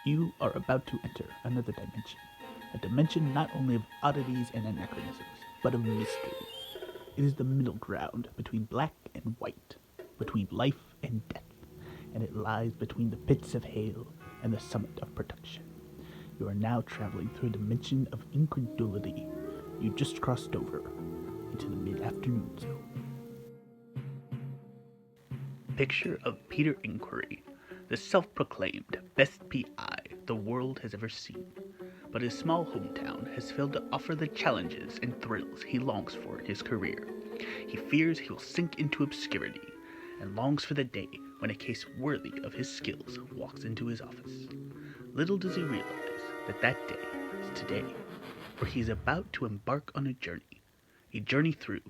You are about to enter another dimension. A dimension not only of oddities and anachronisms, but of mystery. It is the middle ground between black and white, between life and death, and it lies between the pits of hail and the summit of production. You are now traveling through a dimension of incredulity. You just crossed over into the Mid-Afternoon Zone. Picture of Peter Inquiry, the self-proclaimed best PI the world has ever seen. But his small hometown has failed to offer the challenges and thrills he longs for in his career. He fears he will sink into obscurity, and longs for the day when a case worthy of his skills walks into his office. Little does he realize that that day is today, for he is about to embark on a journey through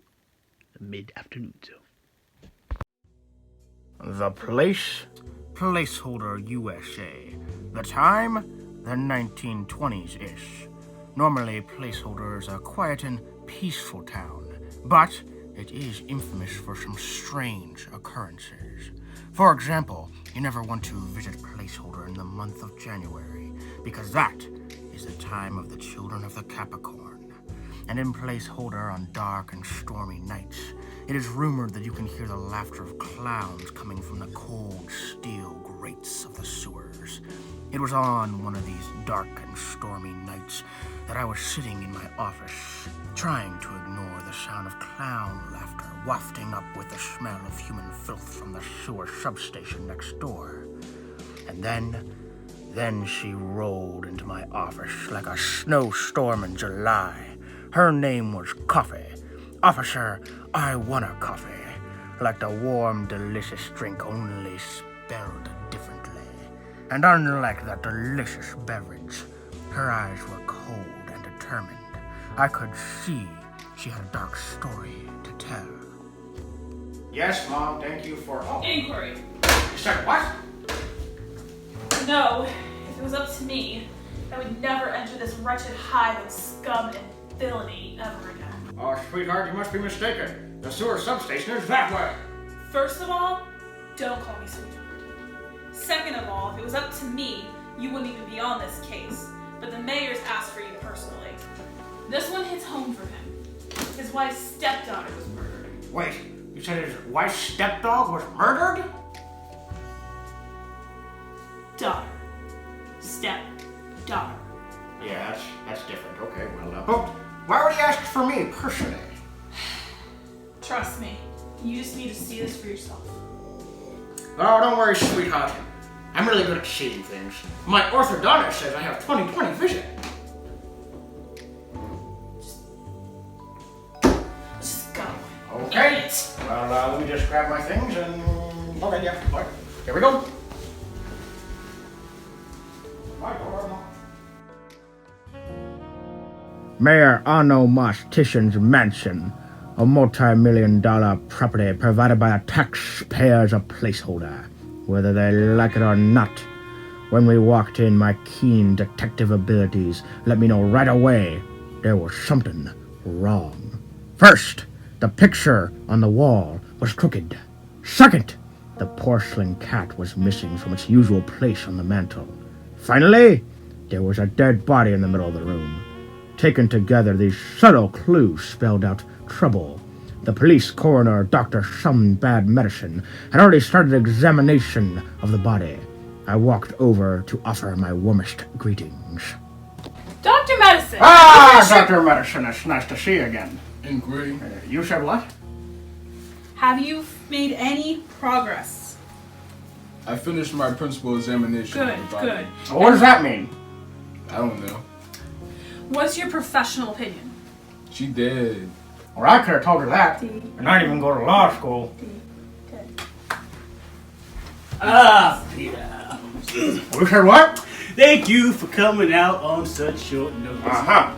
the Mid-Afternoon Zone. The place, placeholder USA. The time, the 1920s-ish. Normally, placeholder is a quiet and peaceful town, but it is infamous for some strange occurrences. For example, you never want to visit placeholder in the month of January, because that is the time of the children of the Capricorn. And in placeholder on dark and stormy nights, it is rumored that you can hear the laughter of clowns coming from the cold steel grates of the sewers. It was on one of these dark and stormy nights that I was sitting in my office, trying to ignore the sound of clown laughter wafting up with the smell of human filth from the sewer substation next door. And then she rolled into my office like a snowstorm in July. Her name was Coffee. Officer, I want a coffee. Like the warm, delicious drink, only spelled differently. And unlike that delicious beverage, her eyes were cold and determined. I could see she had a dark story to tell. Yes, Mom, thank you for... Inquiry. You said what? No, if it was up to me, I would never enter this wretched hive of scum and villainy ever again. Oh, sweetheart, you must be mistaken. The sewer substation is that way. First of all, don't call me sweetheart. Second of all, if it was up to me, you wouldn't even be on this case. But the mayor's asked for you personally. This one hits home for him. His wife's stepdaughter was murdered. Wait, you said his wife's stepdog was murdered? Daughter. Stepdaughter. Yeah, that's different. Okay, well, but why would he ask for me personally? Trust me, you just need to see this for yourself. Oh, don't worry, sweetheart. I'm really good at seeing things. My orthodontist says I have 20/20 vision. Just go. Okay. Well, let me just grab my things and... Okay, yeah. All right. Here we go. My door. Mayor Arno Mostician's mansion, a multi-million-dollar property provided by the taxpayers of placeholder, whether they like it or not. When we walked in, my keen detective abilities let me know right away there was something wrong. First, the picture on the wall was crooked. Second, the porcelain cat was missing from its usual place on the mantel. Finally, there was a dead body in the middle of the room. Taken together, these subtle clues spelled out trouble. The police coroner, Dr. Some Bad Medicine, had already started examination of the body. I walked over to offer my warmest greetings. Dr. Medicine! Dr. Medicine, it's nice to see you again. Inquiry. You said what? Have you made any progress? I finished my principal examination. Good, of the body. good. What does that mean? I don't know. What's your professional opinion? She dead. Well, I could have told her that, and I didn't even go to law school. Peter. You said what? Thank you for coming out on such short notice. Uh-huh.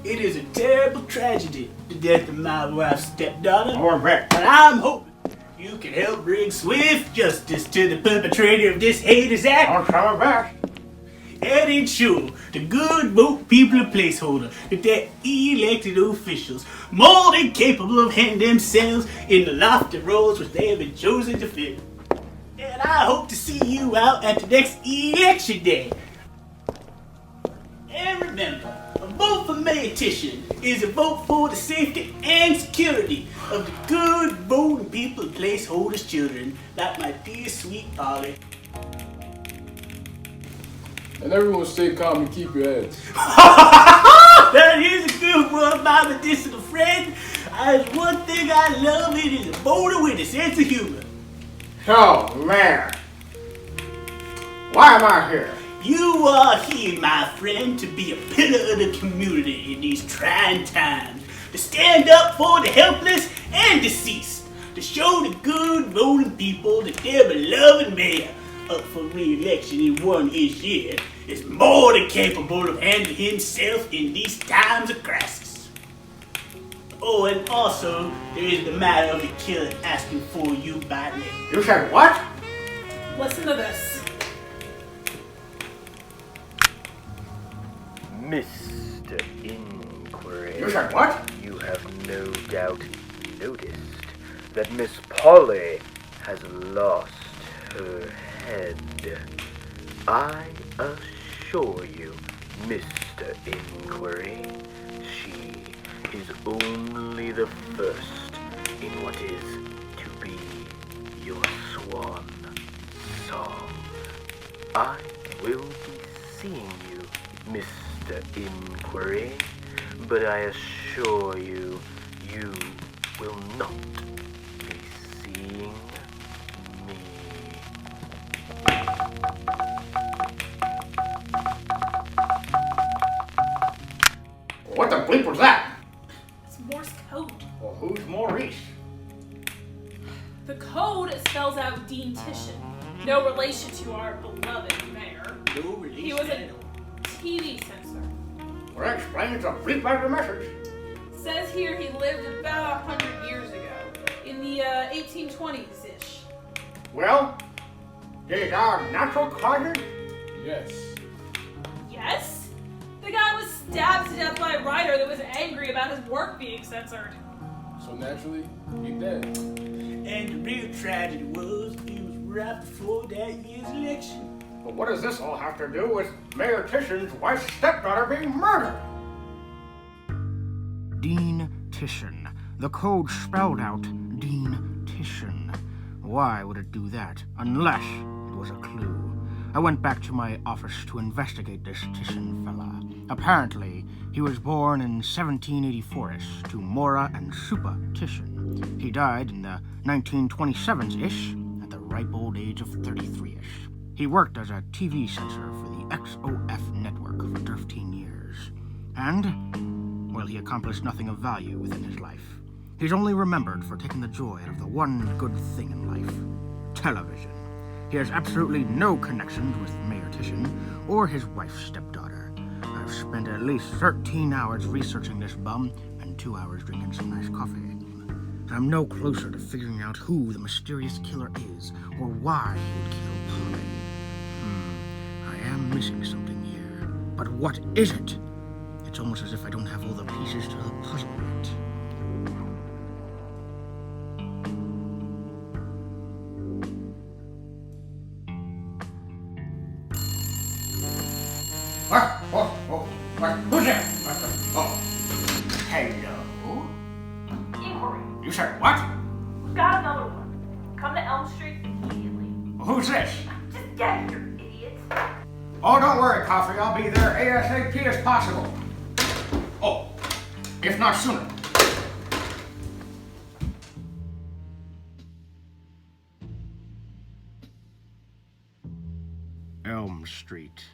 It is a terrible tragedy, the death of my wife's stepdaughter. Or Beck. But I'm hoping you can help bring swift justice to the perpetrator of this heinous act Don't tell her back. and ensure the good vote people of placeholder that their elected officials more than capable of handling themselves in the lofty roles which they have been chosen to fill. And I hope to see you out at the next election day. vote for Mayor Titian is a vote for the safety and security of the good voting people and placeholders' children, like my dear sweet Polly. And everyone stay calm and keep your heads. That is a good one, my medicinal friend. There's one thing I love, it is a voter with a sense of humor. So, Mayor, why am I here? You are here, my friend, to be a pillar of the community in these trying times, to stand up for the helpless and deceased, to show the good voting people that their beloved mayor, up for re-election in one his year, is more than capable of handling himself in these times of crisis. Oh, and also, there is the matter of the killer asking for you by name. You said what? Listen to this. Mr. Inquiry. You said what? You have no doubt noticed that Miss Polly has lost her head. I assure you, Mr. Inquiry, she is only the first in what is to be your swan song. I will be seeing you, Mr. Inquiry, but I assure you, you will not be seeing me. What the bleep was that? It's Morse code. Well, who's Maurice? The code spells out Dean Titian, no relation to our beloved mayor. No relation He was at a all. TV censor. Well, that explains the bleep after message. Says here he lived about 100 years ago, in the 1820s-ish. Well, did our natural causes? Yes. Yes? The guy was stabbed to death by a writer that was angry about his work being censored. So naturally, he dead. And the real tragedy was, it was right before that year's election. But what does this all have to do with Mayor Titian's wife's stepdaughter being murdered? Dean Titian. The code spelled out Dean Titian. Why would it do that, unless it was a clue? I went back to my office to investigate this Titian fella. Apparently, he was born in 1784-ish to Mora and Supa Titian. He died in the 1927s-ish at the ripe old age of 33-ish. He worked as a TV censor for the XOF network for 13 years. And, well, he accomplished nothing of value within his life. He's only remembered for taking the joy out of the one good thing in life: television. He has absolutely no connections with Mayor Titian or his wife's stepdaughter. I've spent at least 13 hours researching this bum and 2 hours drinking some nice coffee. I'm no closer to figuring out who the mysterious killer is or why he would kill Polly. I am missing something here. But what is it? It's almost as if I don't have all the pieces to the puzzle yet. What? Who's there? Hello? Inquiry. You said what? We've got another one. Come to Elm Street immediately. Who's this? Just get here, idiots. Oh, don't worry, Coffee. I'll be there ASAP as possible. Oh, if not sooner. Elm Street.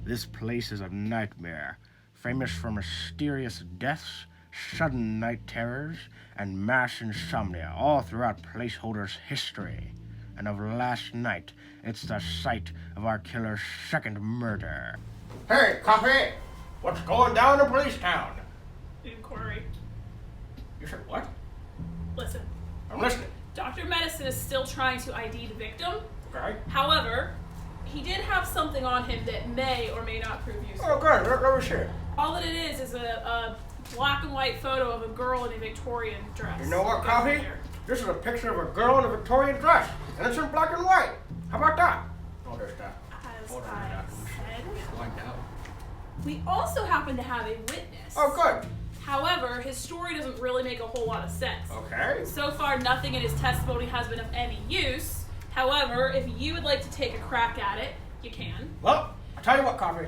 This place is a nightmare, famous for mysterious deaths, sudden night terrors, and mass insomnia all throughout Placeholder's history. And of last night, it's the site of our killer's second murder. Hey, Coffee! What's going down in Police Town? Inquiry. You said what? Listen, I'm listening. Dr. Medicine is still trying to ID the victim. Okay. However, he did have something on him that may or may not prove useful. Oh, good. Let me see it. All that it is a black and white photo of a girl in a Victorian dress. You know what, Coffee? This is a picture of a girl in a Victorian dress, and it's in black and white. How about that? Oh, there's that. As Hold on, I that. said, Blacked out. We also happen to have a witness. Oh, good. However, his story doesn't really make a whole lot of sense. Okay. So far, nothing in his testimony has been of any use. However, if you would like to take a crack at it, you can. Well, I'll tell you what, Coffee.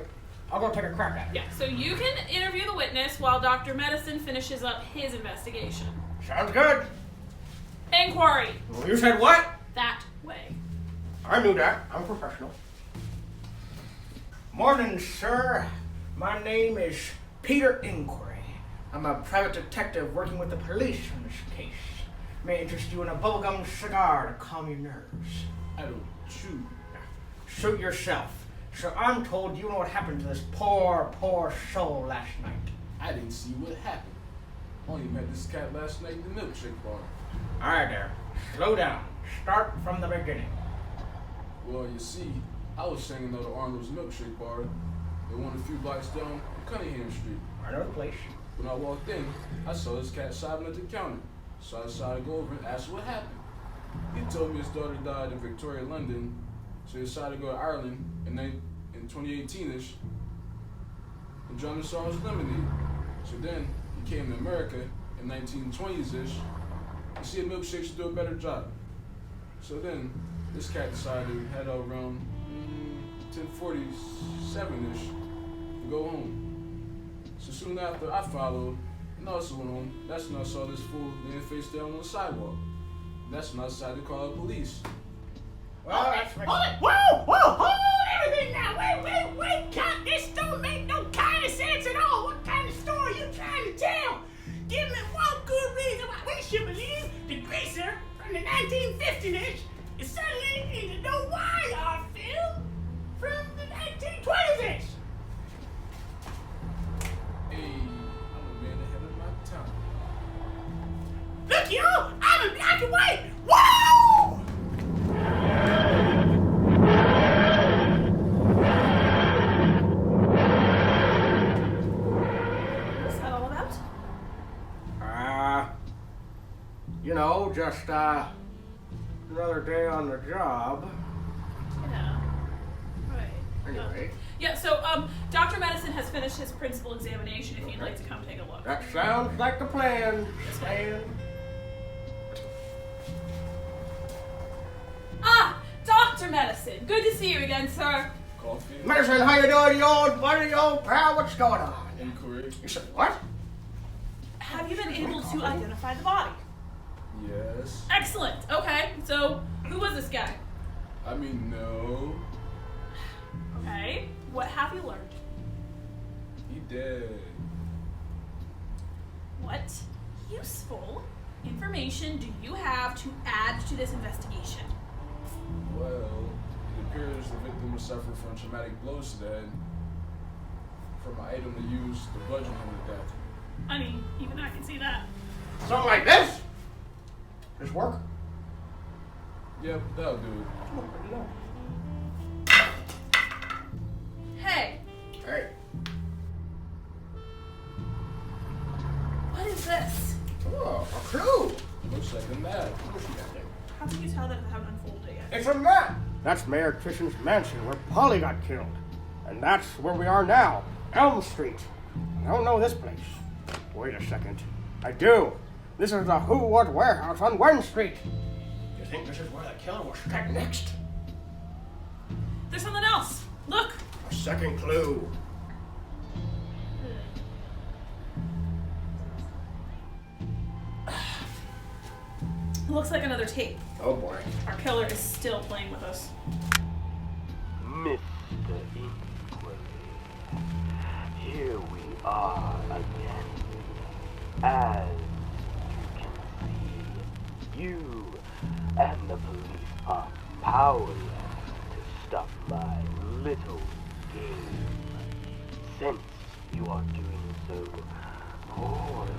I'll go take a crack at it. Yeah, so you can interview the witness while Dr. Medicine finishes up his investigation. Sounds good. Inquiry. Well, you said what? That way. I knew that. I'm a professional. Morning, sir. My name is Peter Inquiry. I'm a private detective working with the police on this case. May interest you in a bubblegum cigar to calm your nerves. I don't chew. Suit yourself. So I'm told you know what happened to this poor soul last night. I didn't see what happened. Only met this cat last night in the milkshake bar. All right, there. Slow down. Start from the beginning. Well, you see, I was hanging out at Arnold's milkshake bar. They went a few blocks down on Cunningham Street. I know the place. When I walked in, I saw this cat sobbing at the counter. So I decided to go over and ask what happened. He told me his daughter died in Victoria, London, so he decided to go to Ireland in 2018-ish and drown his sorrows lemonade. So then he came to America in 1920s-ish and see if milkshakes should do a better job. So then this cat decided to head out around 1047-ish to go home. So soon after I followed and also went home. That's when I saw this fool laying face down on the sidewalk. That's when I decided to call the police. Well, that's Hold it! Whoa! Hold everything now! Wait! Cut! This don't make no kind of sense at all! What kind of story are you trying to tell? Give me one good reason why we should believe the greaser from the 1950s is suddenly in the no wire film from the 1920s. Hey, I'm a man ahead of my time. Look, y'all! I'm in black and white! Whoa! What's that all about? Just another day on the job. Yeah. Right. Anyway, Yeah, so Dr. Medicine has finished his principal examination if you'd like to come take a look. that sounds like the plan. Stan. Ah! Dr. Medicine! Good to see you again, sir. Coffee? Medicine, how you doing, you old buddy, you old pal? What's going on? Inquiry? You said what? Have you been able to identify the body? Yes. Excellent. Okay, so who was this guy? I mean, no. Okay. What have you learned? He dead. What useful information do you have to add to this investigation? Well, it appears the victim was suffered from traumatic blows to the head from an item they used to bludgeon him to death. I mean, even I can see that. Something like this? This work? Yep, that'll do it. Hey, Hey. what is this? Oh, a clue. Looks like a map. How can you tell that it haven't unfolded yet? It's a map. That's Mayor Christian's mansion where Polly got killed. And that's where we are now, Elm Street. I don't know this place. Wait a second. I do. This is the Who What warehouse on Wen Street. You think this is where the killer will strike next? There's something else. Look. A second clue. Looks like another tape. Oh boy. Our killer is still playing with us. Mr. Inquiry, here we are again. As you can see, you and the police are powerless to stop my little game. Since you are doing so poorly,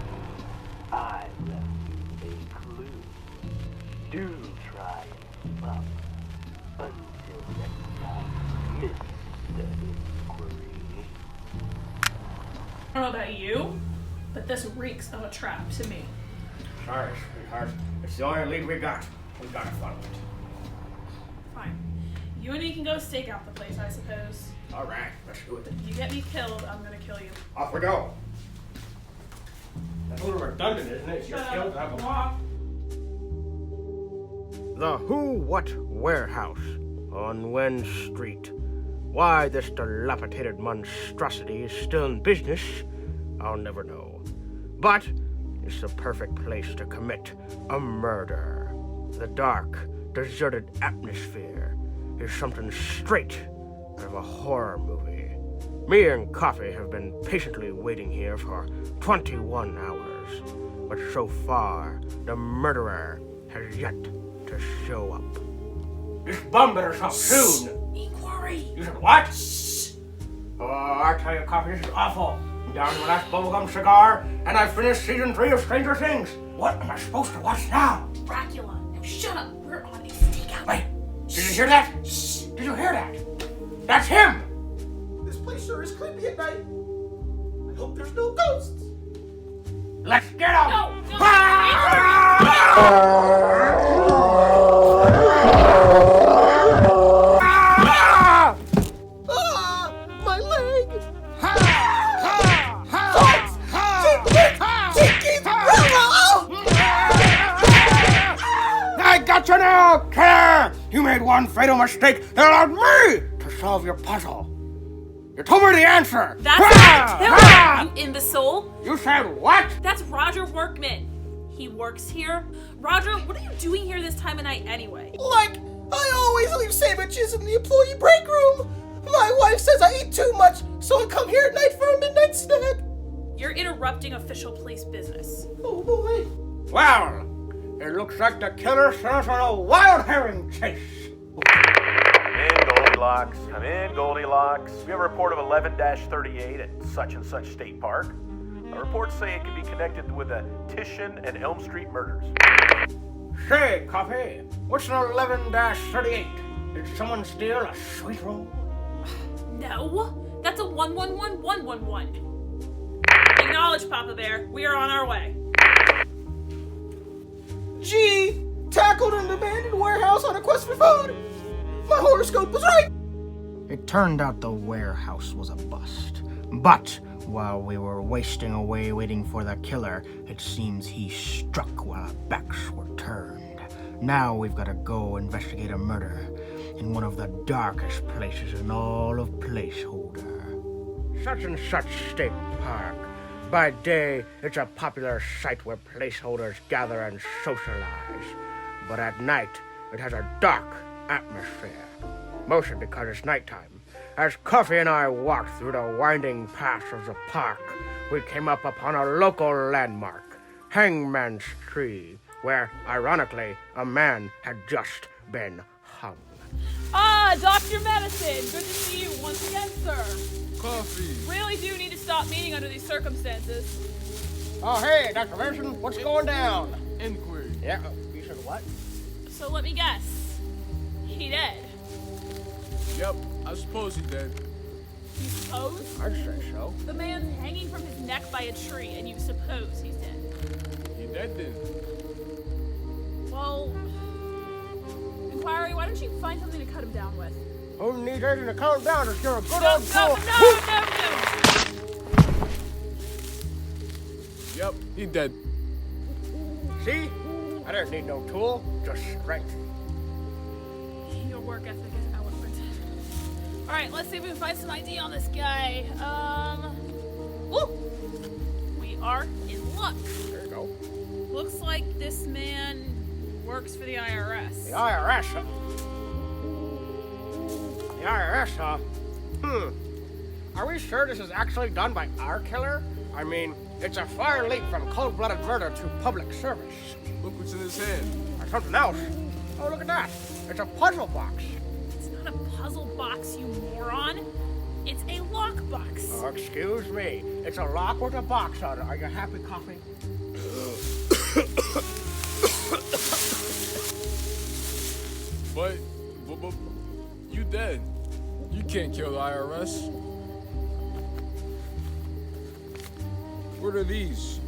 I left you a clue. Do try and keep up. Until next time, Mr. Inquiry. I don't know about you, but this reeks of a trap to me. Sorry, sweetheart. It's the only lead we got. We gotta follow it. Fine. You and me can go stake out the place, I suppose. All right, let's do it. If you get me killed, I'm gonna kill you. Off we go. That's a little redundant, isn't it? You're killed, I have a Walk. The Who What Warehouse on Wen Street. Why this dilapidated monstrosity is still in business, I'll never know. But it's the perfect place to commit a murder. The dark, deserted atmosphere is something straight out of a horror movie. Me and Coffee have been patiently waiting here for 21 hours, but so far, the murderer has yet to show up. This bomb better stop soon! Inquiry! You said what? Shh! Oh, I tell you, Coffee, this is awful. I'm down to my last bubblegum cigar, and I finished season 3 of Stranger Things. What am I supposed to watch now? Dracula! Now shut up! We're on a stakeout. Wait, did you hear that? Shh! Did you hear that? That's him! This place sure is creepy at night. I hope there's no ghosts. Let's get him! No! My leg! I got you now, killer! You made one fatal mistake that allowed me to solve your puzzle. You told me the answer! That's not killer, you imbecile! You said what? That's Roger Workman. He works here. Roger, what are you doing here this time of night anyway? Like, I always leave sandwiches in the employee break room. My wife says I eat too much, so I come here at night for a midnight snack. You're interrupting official police business. Oh boy. Well, it looks like the killer sent us on a wild herring chase. I'm in Goldilocks. I'm in Goldilocks. We have a report of 11-38 at such and such state park. The reports say it could be connected with the Titian and Elm Street murders. Say, Coffee, what's an 11-38? Did someone steal a sweet roll? No, that's a 111111. Acknowledge, Papa Bear. We are on our way. Gee, tackled an abandoned warehouse on a quest for food. My horoscope was right. It turned out the warehouse was a bust. But while we were wasting away waiting for the killer, it seems he struck while our backs were turned. Now we've got to go investigate a murder in one of the darkest places in all of Placeholder. Such and such state park. By day, it's a popular site where placeholders gather and socialize. But at night, it has a dark atmosphere. Mostly because it's nighttime. As Coffee and I walked through the winding paths of the park, we came up upon a local landmark, Hangman's Tree, where, ironically, a man had just been hung. Ah, Dr. Medicine. Good to see you once again, sir. Coffee. Really do need to stop meeting under these circumstances. Oh, hey, Dr. Benson, what's going down? Inquiry. Yeah, you said what? So let me guess. He dead. Yep, I suppose he dead. You suppose? I'd say so. The man's hanging from his neck by a tree, and you suppose he's dead. He dead then. Well, Inquiry, why don't you find something to cut him down with? Who needs anything to calm down if you're a good No. old tool? Yep, he dead. See? I didn't need no tool, just strength. Your work ethic is eloquent. All right, let's see if we can find some ID on this guy. Woo! We are in luck. There you go. Looks like this man works for the IRS. The IRS, huh? The IRS, huh? Are we sure this is actually done by our killer? I mean, it's a far leap from cold-blooded murder to public service. Look what's in his hand. Or something else. Oh, look at that. It's a puzzle box. It's not a puzzle box, you moron. It's a lock box. Oh, excuse me. It's a lock with a box on it. Are you happy, Coffee? But you dead. You can't kill the IRS. What are these?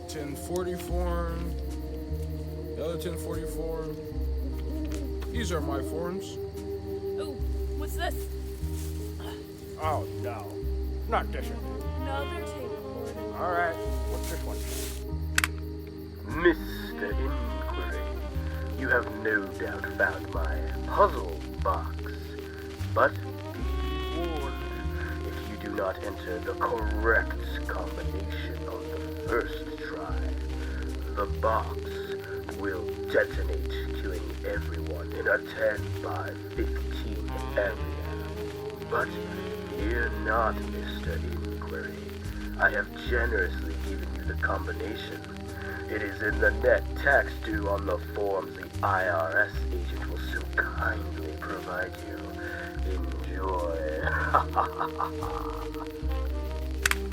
1040 form. The other 1040 form. These are my forms. Oh, what's this? Oh, no. Not this one. Another table, Lord. All right. What's this one? Mr. Inquiry, you have no doubt found my puzzle box. But be warned, if you do not enter the correct combination on the first try, the box will detonate, killing everyone in a 10 by 15 area. But fear not, Mr. Inquiry. I have generously given you the combination. It is in the net tax due on the forms the IRS agent will so kindly provide you. Enjoy.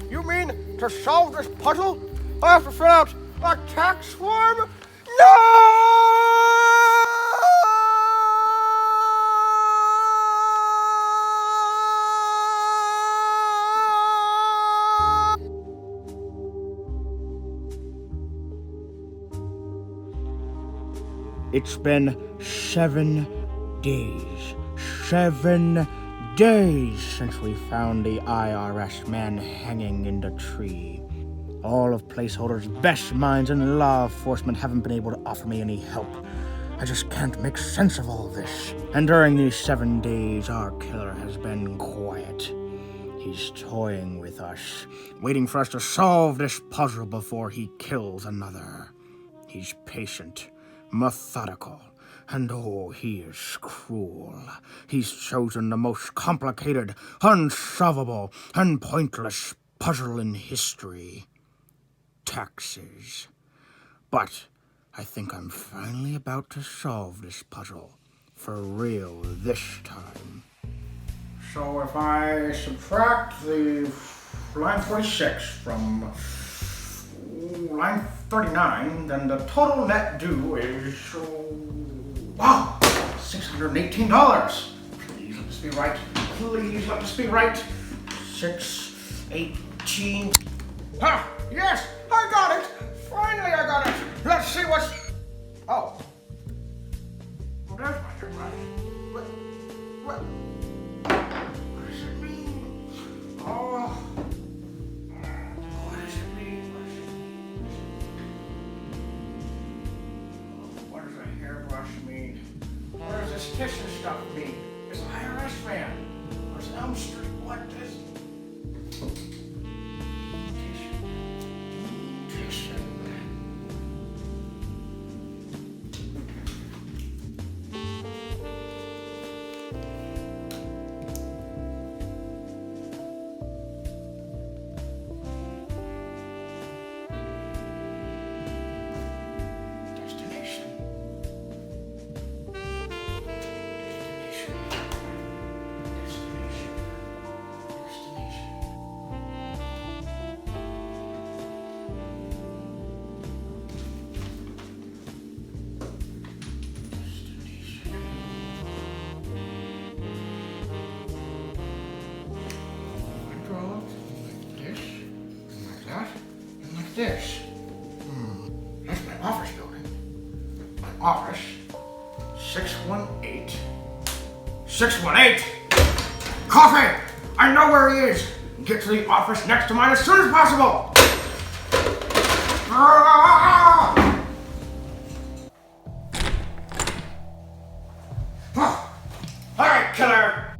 You mean to solve this puzzle, I have to fill out a tax form? No! It's been 7 days. 7 days since we found the IRS man hanging in the tree. All of Placeholder's best minds in law enforcement haven't been able to offer me any help. I just can't make sense of all this. And during these 7 days, our killer has been quiet. He's toying with us, waiting for us to solve this puzzle before he kills another. He's patient, methodical, and oh, he is cruel. He's chosen the most complicated, unsolvable, and pointless puzzle in history. Taxes. But I think I'm finally about to solve this puzzle. For real this time. So if I subtract the line 46 from line 39, then the total net due is, wow, $618. Please let this be right. Please let this be right. 618. Ah, yes, I got it. Finally, I got it. Let's see what's. Oh. Well, there's my hairbrush. What does it mean? Oh. What does it mean? What does a hairbrush mean? What does this tissue stuff mean? It's IRS man. What's Elm Street? What is tissue? This. That's my office building. My office. 618. 618? Coffee! I know where he is. Get to the office next to mine as soon as possible. All right, killer.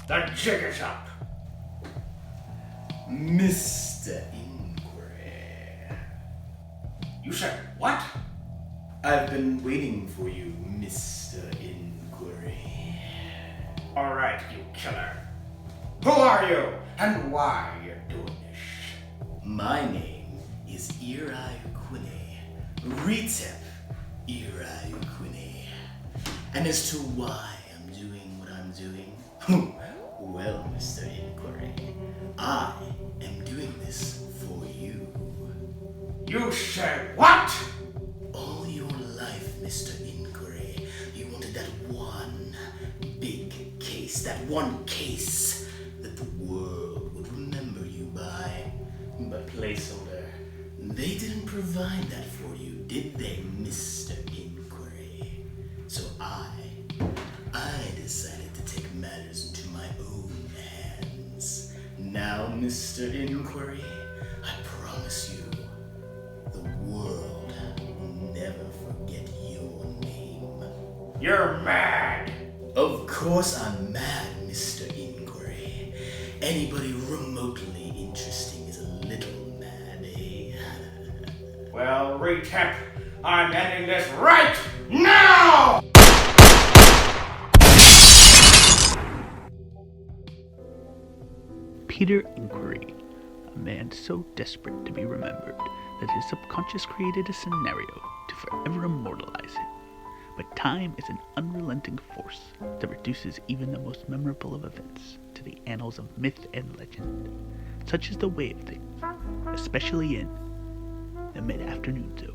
The jig is up. Mr. You said what? I've been waiting for you, Mr. Inquiry. All right, you killer. Who are you, and why are you doing this? My name is Eri Quinny. Retep Eri Quinny. And as to why I'm doing what I'm doing, well, Mr. Inquiry, I am doing this for you. You said what? All your life, Mr. Inquiry, you wanted that one big case, that one case that the world would remember you by. But Placeholder, they didn't provide that for you, did they, Mr. Inquiry? So I Now, Mr. Inquiry, I promise you, the world will never forget your name. You're mad! Of course I'm mad, Mr. Inquiry. Anybody remotely interesting is a little mad, eh? Well, Retep, I'm ending this right now! Peter Inquiry, a man so desperate to be remembered that his subconscious created a scenario to forever immortalize him. But time is an unrelenting force that reduces even the most memorable of events to the annals of myth and legend. Such is the way of things, especially in the Mid-Afternoon Zone.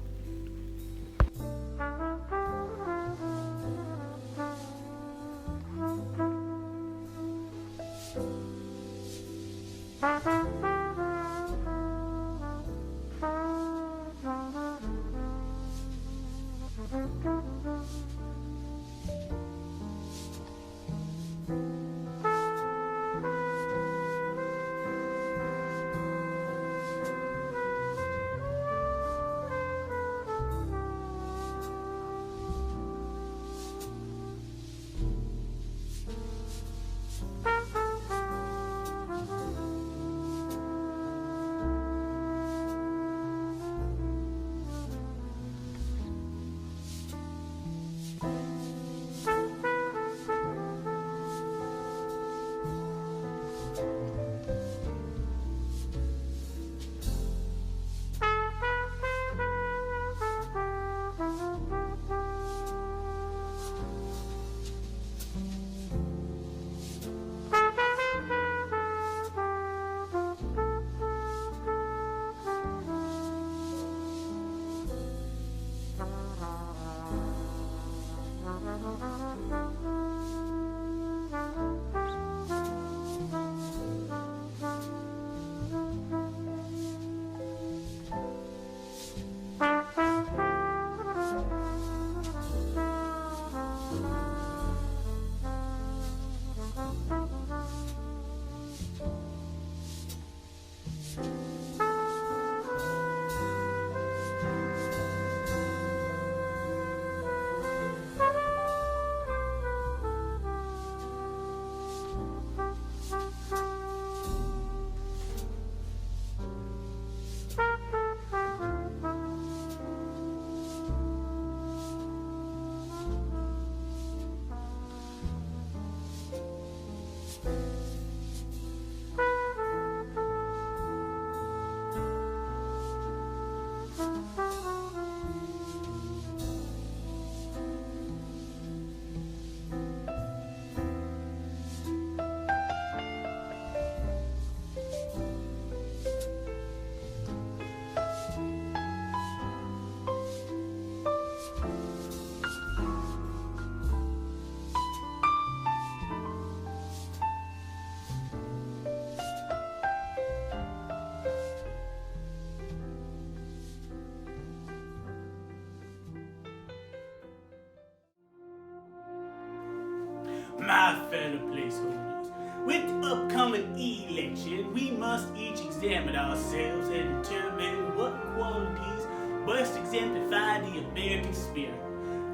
My fellow placeholders, with the upcoming election, we must each examine ourselves and determine what qualities best exemplify the American spirit,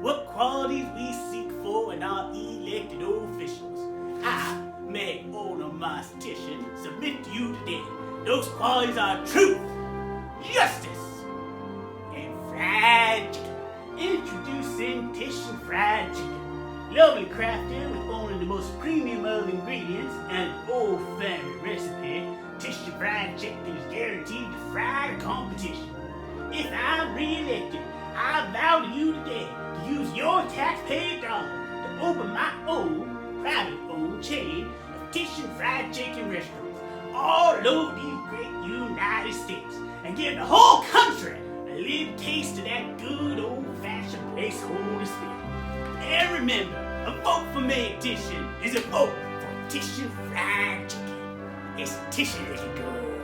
what qualities we seek for in our elected officials. I, Mayor Onomastician, submit to you today. Those qualities are truth, justice, and fried chicken. Introducing Titian Fried Chicken. Lovely crafted with only the most premium of ingredients and an old family recipe, Titian Fried Chicken is guaranteed to fry the competition. If I'm re-elected, I vow to you today to use your taxpayer dollar to open my own, private-owned chain of Titian Fried Chicken restaurants all over these great United States and give the whole country a little taste of that good old-fashioned placeholder spirit. And remember, a vote for Mayor Titian is a vote for Titian Fried Chicken. It's Titian good.